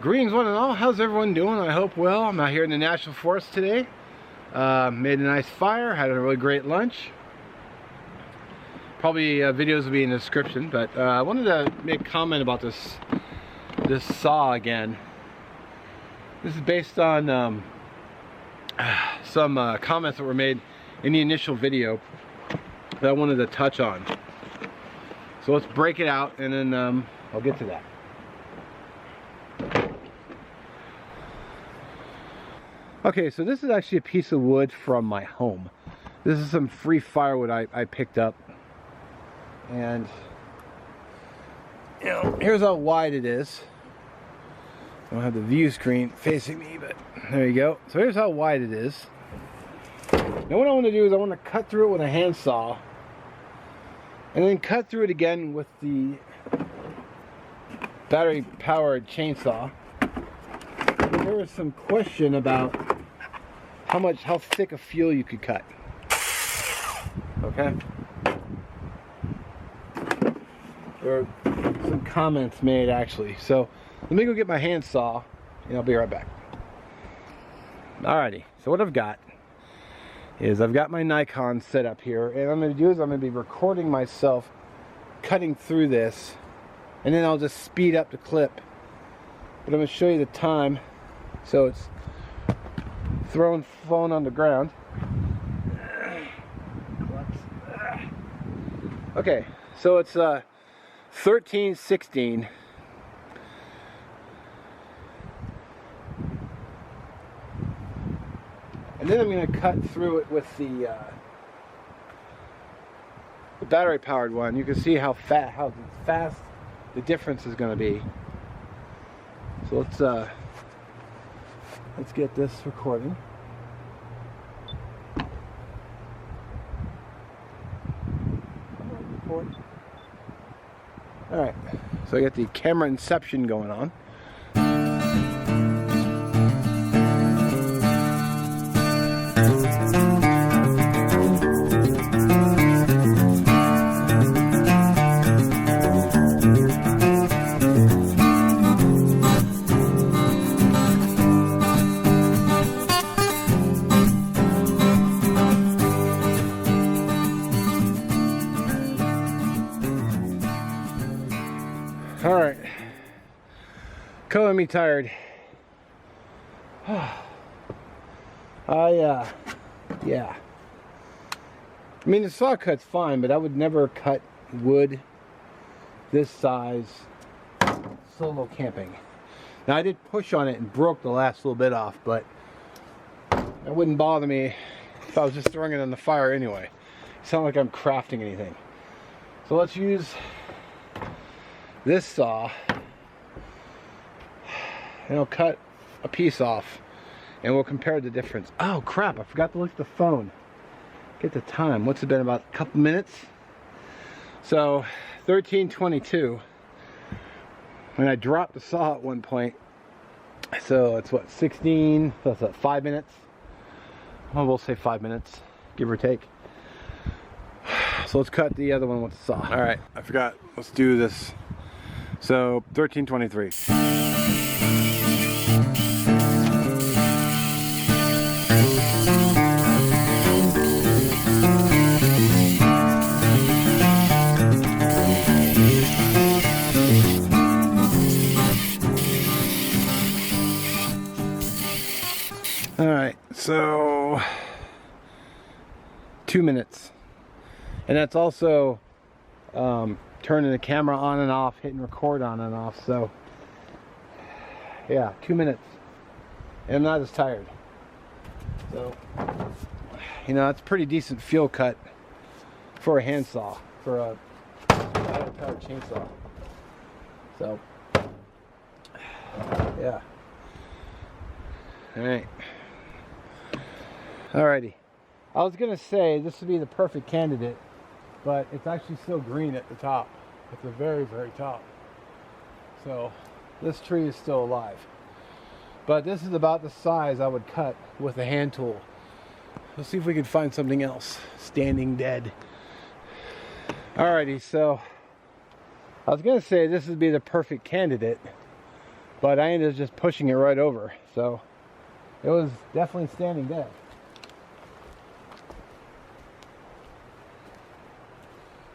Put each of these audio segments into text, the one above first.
Greetings one and all, how's everyone doing? I hope well. I'm out here in the National Forest today. Made a nice fire, had a really great lunch. Probably videos will be in the description, but I wanted to make a comment about this saw again. This is based on some comments that were made in the initial video that I wanted to touch on. So let's break it out and then I'll get to that. Okay, so this is actually a piece of wood from my home. This is some free firewood I picked up. And, you know, here's how wide it is. I don't have the view screen facing me, but there you go. So here's how wide it is. Now what I want to do is I want to cut through it with a handsaw. And then cut through it again with the battery-powered chainsaw. There was some question about how thick a fuel you could cut. Okay? There were some comments made actually. So let me go get my handsaw and I'll be right back. Alrighty, so what I've got is I've got my Nikon set up here, and what I'm going to do is I'm going to be recording myself cutting through this, and then I'll just speed up the clip. But I'm going to show you the time. So it's throwing phone on the ground. Okay, so it's 13:16. And then I'm going to cut through it with the battery-powered one. You can see how fast the difference is going to be. So let's get this recording. All right, so I got the camera inception going on. All right, calling me tired. Yeah. I mean, the saw cut's fine, but I would never cut wood this size solo camping. Now, I did push on it and broke the last little bit off, but that wouldn't bother me if I was just throwing it on the fire anyway. It's not like I'm crafting anything. So let's use this saw, and I'll cut a piece off and we'll compare the difference. Oh crap, I forgot to look at the phone. Get the time. What's it been, about a couple minutes? So 13:22 when I dropped the saw at one point. So it's what, 16, that's what, 5 minutes? Well, we'll say 5 minutes, give or take. So let's cut the other one with the saw. All right, I forgot, let's do this. So 13:23. All right, so 2 minutes, and that's also turning the camera on and off, hitting record on and off. So yeah, 2 minutes, and I'm not as tired. So, you know, that's a pretty decent fuel cut for a handsaw, for a battery-powered chainsaw. So yeah. All right. Alrighty. I was gonna say this would be the perfect candidate, but it's actually still green at the top, at the very, very top. So this tree is still alive. But this is about the size I would cut with a hand tool. Let's see if we can find something else. Standing dead. Alrighty, so I was gonna say this would be the perfect candidate, but I ended up just pushing it right over. So it was definitely standing dead.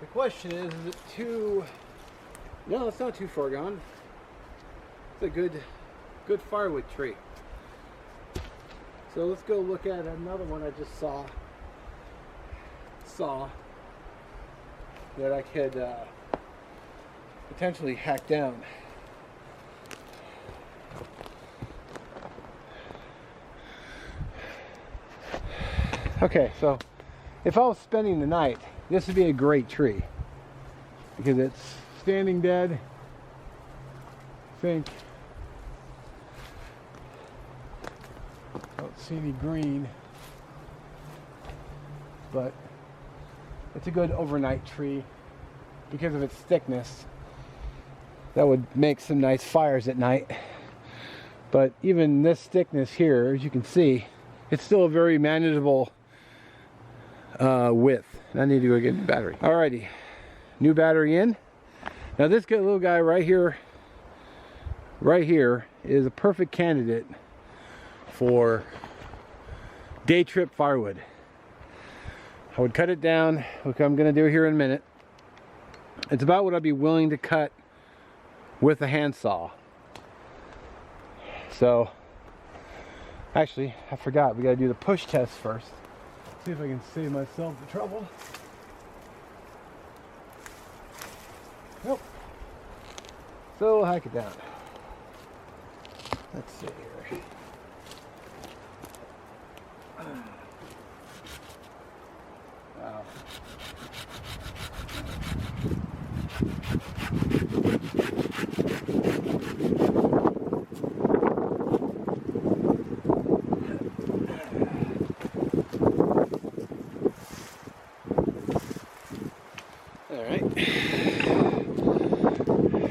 The question is it too... No, it's not too far gone. It's a good firewood tree. So let's go look at another one I just saw that I could potentially hack down. Okay, so if I was spending the night, this would be a great tree because it's standing dead. I think I don't see any green, but it's a good overnight tree because of its thickness. That would make some nice fires at night. But even this thickness here, as you can see, it's still a very manageable width. And I need to go get a new battery. Alrighty, new battery in. Now this little guy right here is a perfect candidate for day trip firewood. I would cut it down, which I'm going to do here in a minute. It's about what I'd be willing to cut with a handsaw. So, actually, I forgot. We got to do the push test first. See if I can save myself the trouble. Nope. So we'll hack it down. Let's see here. Wow. All right.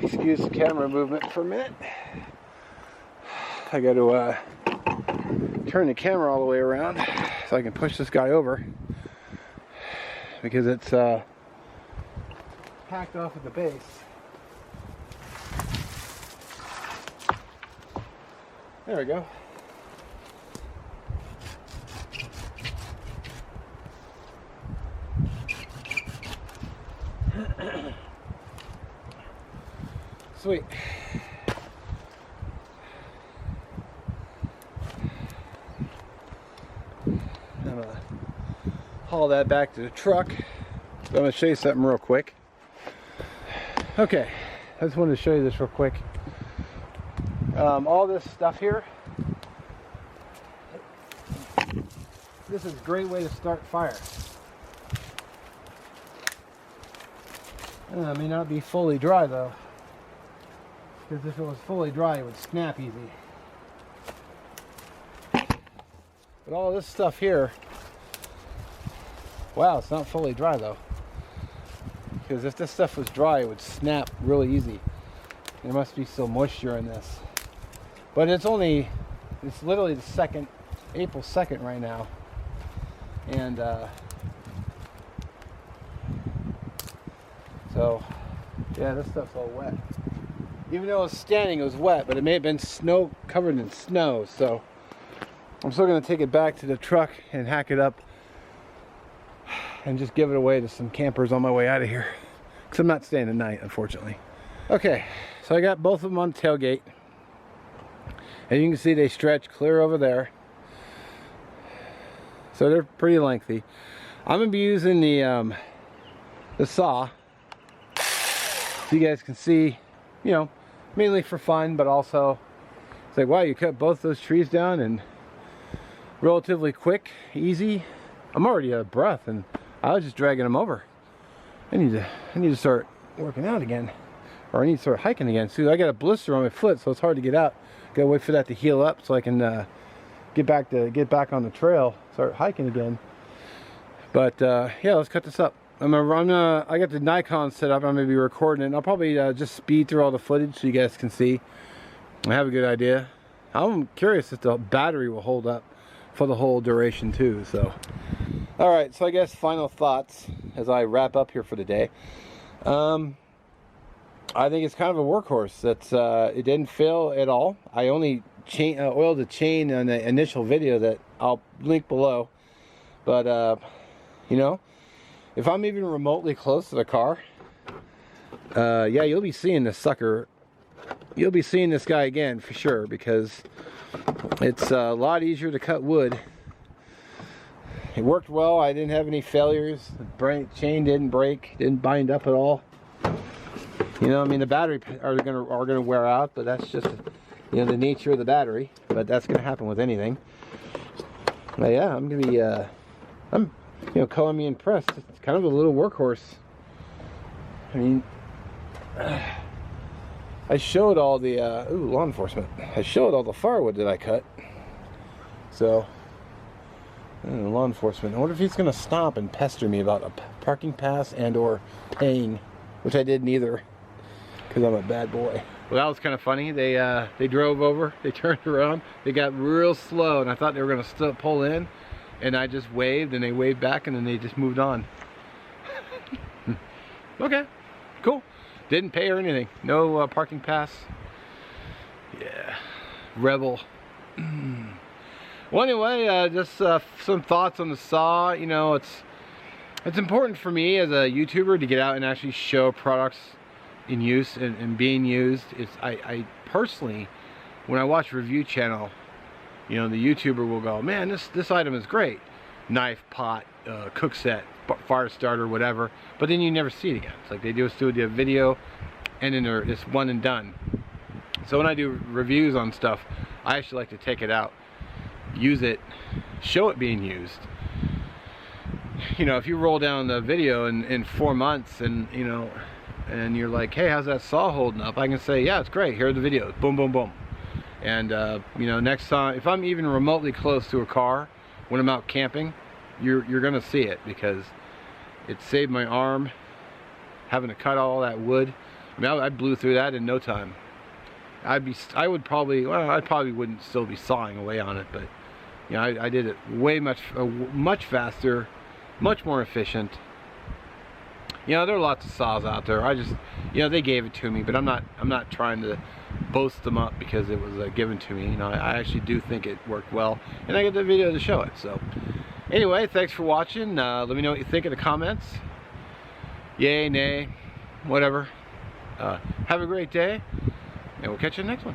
Excuse the camera movement for a minute. I got to turn the camera all the way around so I can push this guy over because it's hacked off at the base. There we go. Sweet. I'm gonna haul that back to the truck. I'm gonna show you something real quick. Okay, I just wanted to show you this real quick. All this stuff here, this is a great way to start fire. It may not be fully dry though, because if it was fully dry it would snap easy. But all this stuff here, wow, it's not fully dry though, because if this stuff was dry it would snap really easy. There must be still moisture in this. But it's literally the April 2nd right now. And so, yeah, this stuff's all wet. Even though it was standing, it was wet, but it may have been covered in snow. So I'm still gonna take it back to the truck and hack it up and just give it away to some campers on my way out of here. Because I'm not staying the night, unfortunately. Okay, so I got both of them on the tailgate. And you can see they stretch clear over there. So they're pretty lengthy. I'm gonna be using the saw, so you guys can see, you know, mainly for fun, but also it's like, wow, you cut both those trees down and relatively quick, easy. I'm already out of breath and I was just dragging them over. I need to start working out again, or I need to start hiking again. See, I got a blister on my foot, so it's hard to get out. Gotta wait for that to heal up so I can get back on the trail, start hiking again. But yeah, let's cut this up. I got the Nikon set up. I'm gonna be recording it. And I'll probably just speed through all the footage so you guys can see. I have a good idea. I'm curious if the battery will hold up for the whole duration too. So, all right. So I guess final thoughts as I wrap up here for the day. I think it's kind of a workhorse. That's it didn't fail at all. I only oiled the chain on the initial video that I'll link below. But you know, if I'm even remotely close to the car, yeah, you'll be seeing this sucker. You'll be seeing this guy again for sure, because it's a lot easier to cut wood. It worked well. I didn't have any failures. The chain didn't break, didn't bind up at all. You know, I mean, the battery are gonna wear out, but that's just, you know, the nature of the battery. But that's gonna happen with anything. But yeah, I'm gonna be, I'm, you know, calling me impressed. It's kind of a little workhorse. I mean, I showed all the ooh, law enforcement. I showed all the firewood that I cut. So, law enforcement. I wonder if he's gonna stop and pester me about a parking pass and or paying, which I did neither, because I'm a bad boy. Well, that was kind of funny. They drove over, they turned around, they got real slow, and I thought they were gonna still pull in, and I just waved, and they waved back, and then they just moved on. Okay, cool. Didn't pay or anything. No parking pass. Yeah, rebel. Well, anyway, just some thoughts on the saw. You know, it's important for me as a YouTuber to get out and actually show products in use and being used. I personally, when I watch review channel, you know, the YouTuber will go, man, this item is great. Knife, pot, cook set, fire starter, whatever. But then you never see it again. It's like they just do a video and then it's one and done. So when I do reviews on stuff, I actually like to take it out, use it, show it being used. You know, if you roll down the video in 4 months and, you know, and you're like, hey, how's that saw holding up? I can say, yeah, it's great. Here are the videos. Boom, boom, boom. And, you know, next time, if I'm even remotely close to a car, when I'm out camping, you're going to see it, because it saved my arm having to cut all that wood. I mean, I blew through that in no time. I probably wouldn't still be sawing away on it, but, you know, I did it much faster, much more efficient. You know, there are lots of saws out there. I just, you know, they gave it to me, but I'm not trying to boast them up because it was given to me. You know, I actually do think it worked well, and I got the video to show it. So, anyway, thanks for watching. Let me know what you think in the comments. Yay, nay, whatever. Have a great day, and we'll catch you in the next one.